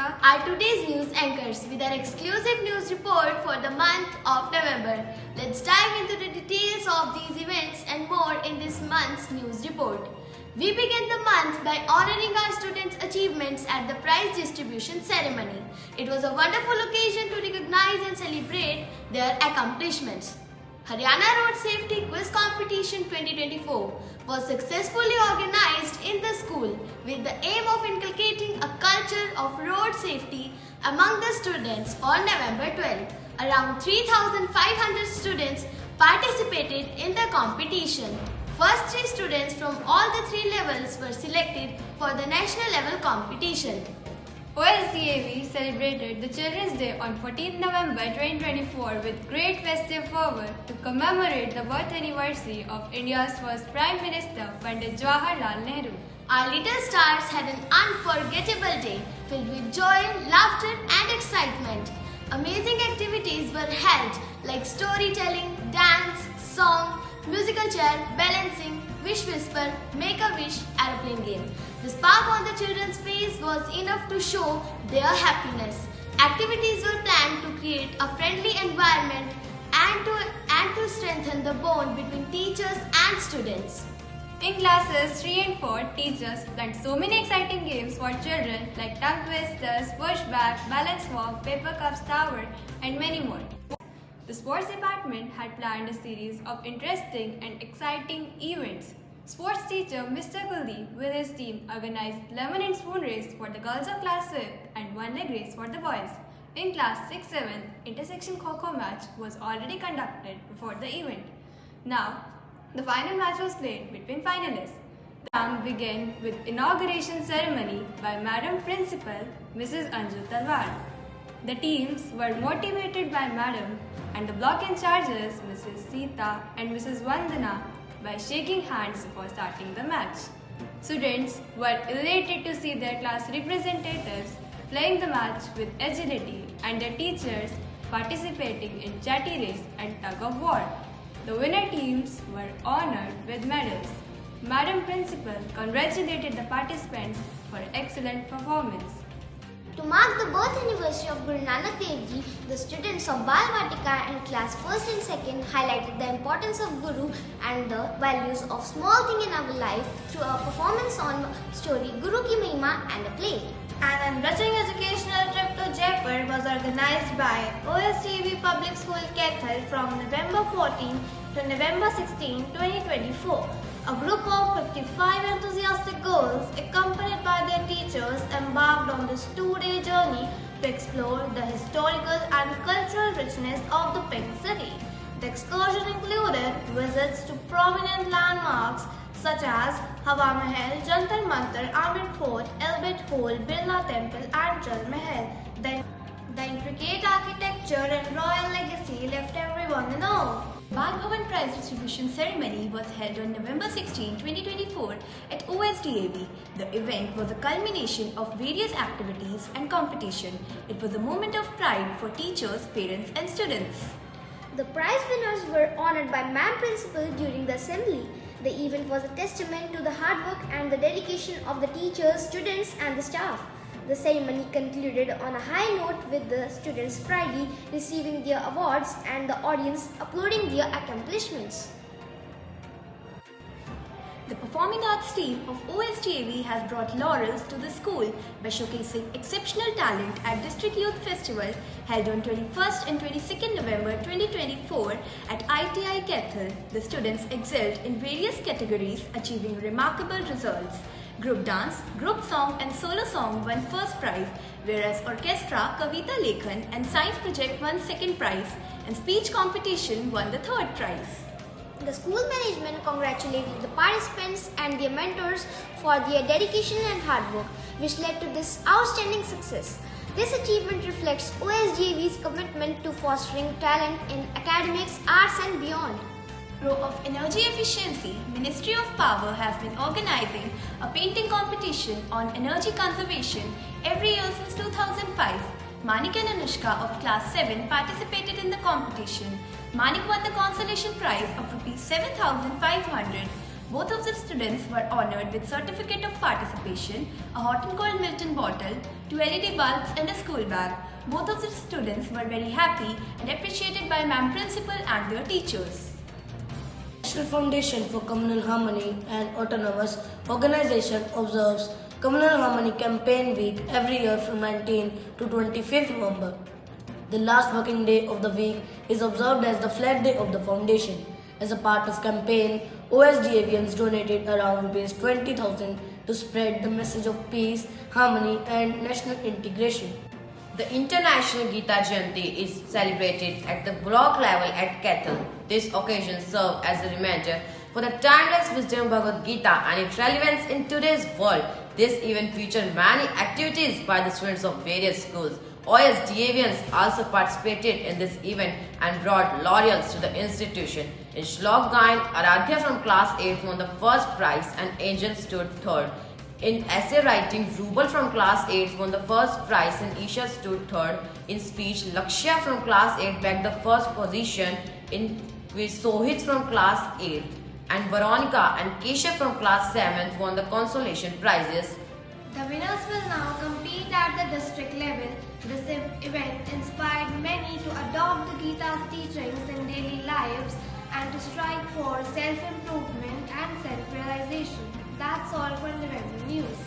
Anushka are today's news anchors with our exclusive news report for the month of November. Let's dive into the details of these events and more in this month's news report. We begin the month by honoring our students' achievements at the prize distribution ceremony. It was a wonderful occasion to recognize and celebrate their accomplishments. Haryana Road Safety Quiz Competition 2024 was successfully organized in the school with the aim of inculcating a culture of road safety among the students on November 12. Around 3,500 students participated in the competition. First three students from all the three levels were selected for the national level competition. OSDAV celebrated the Children's Day on 14 November 2024 with great festive fervour to commemorate the birth anniversary of India's first Prime Minister Pandit Jawaharlal Nehru. Our little stars had an unforgettable day filled with joy, laughter and excitement. Amazing activities were held like storytelling, dance, song, musical chair, balancing, wish whisper, make a wish, aeroplane game. The spark on the children's face was enough to show their happiness. Activities were planned to create a friendly environment and to strengthen the bond between teachers and students. In classes 3 and 4, teachers planned so many exciting games for children like tongue twisters, pushback, balance walk, paper cups tower and many more. The sports department had planned a series of interesting and exciting events. Sports teacher Mr. Kuldeep with his team organized lemon and spoon race for the girls of class 5th and one leg race for the boys. In class 6-7, intersection kho-kho match was already conducted before the event. Now, the final match was played between finalists. The program began with inauguration ceremony by Madam Principal Mrs. Anju Talwar. The teams were motivated by Madam and the block in charges Mrs. Sita and Mrs. Vandana by shaking hands before starting the match. Students were elated to see their class representatives playing the match with agility and their teachers participating in chatty race and tug of war. The winner teams were honored with medals. Madam Principal congratulated the participants for excellent performance. To mark the birth anniversary of Guru Nanak Dev Ji, the students of Bal Vatika in class 1st and 2nd highlighted the importance of Guru and the values of small thing in our life through a performance on story Guru Ki Mahima and a play. An enriching educational trip to Jaipur was organized by OSDAV Public School Kaithal from November 14 to November 16, 2024. A group of 55 enthusiastic girls, accompanied by their teachers, embarked on this two-day journey to explore the historical and cultural richness of the Pink City. The excursion included visits to prominent landmarks such as Hawa Mahal, Jantar Mantar, Amir Fort, Albert Hall, Birla Temple and Jal Mahal. The intricate architecture and royal legacy left everyone in awe. Bal Bhavan Prize Distribution Ceremony was held on November 16, 2024 at OSDAV. The event was a culmination of various activities and competition. It was a moment of pride for teachers, parents and students. The prize winners were honored by Madam Principal during the assembly. The event was a testament to the hard work and the dedication of the teachers, students and the staff. The ceremony concluded on a high note with the students proudly receiving their awards and the audience applauding their accomplishments. The Performing Arts team of OSDAV has brought laurels to the school by showcasing exceptional talent at District Youth Festival held on 21st and 22nd November 2024 at ITI Kaithal. The students excelled in various categories, achieving remarkable results. Group dance, group song and solo song won first prize, whereas orchestra, Kavita Lekhan and science project won second prize and speech competition won the third prize. The school management congratulated the participants and their mentors for their dedication and hard work, which led to this outstanding success. This achievement reflects OSDAV's commitment to fostering talent in academics, arts and beyond. Pro of Energy Efficiency, Ministry of Power has been organizing a painting competition on energy conservation every year since 2005. Manik and Anushka of class 7 participated in the competition. Manik won the consolation prize of Rs 7,500, Both of the students were honoured with certificate of participation, a hot and cold Milton bottle, 2 LED bulbs and a school bag. Both of the students were very happy and appreciated by Ma'am Principal and their teachers. National Foundation for Communal Harmony and Autonomous Organization observes Communal Harmony Campaign Week every year from 19 to 25th November. The last working day of the week is observed as the flag day of the foundation. As a part of campaign, OSDAvians donated around ₹20,000 to spread the message of peace, harmony and national integration. The International Gita Jayanti is celebrated at the block level at Kethel. This occasion serves as a reminder for the timeless wisdom of Bhagavad Gita and its relevance in today's world. This event featured many activities by the students of various schools. OSDAvians also participated in this event and brought laurels to the institution. In Shlok Gayan, Aradhya from class 8 won the first prize and Angel stood third. In essay writing, Rubal from class 8 won the first prize and Isha stood third. In speech, Lakshya from class 8 bagged the first position, in which Sohit from class 8 and Veronica and Keshav from class 7 won the consolation prizes. The winners will now compete at the district level. This event inspired many to adopt the Gita's teachings in daily lives and to strive for self-improvement and self-realization. That's all for November News.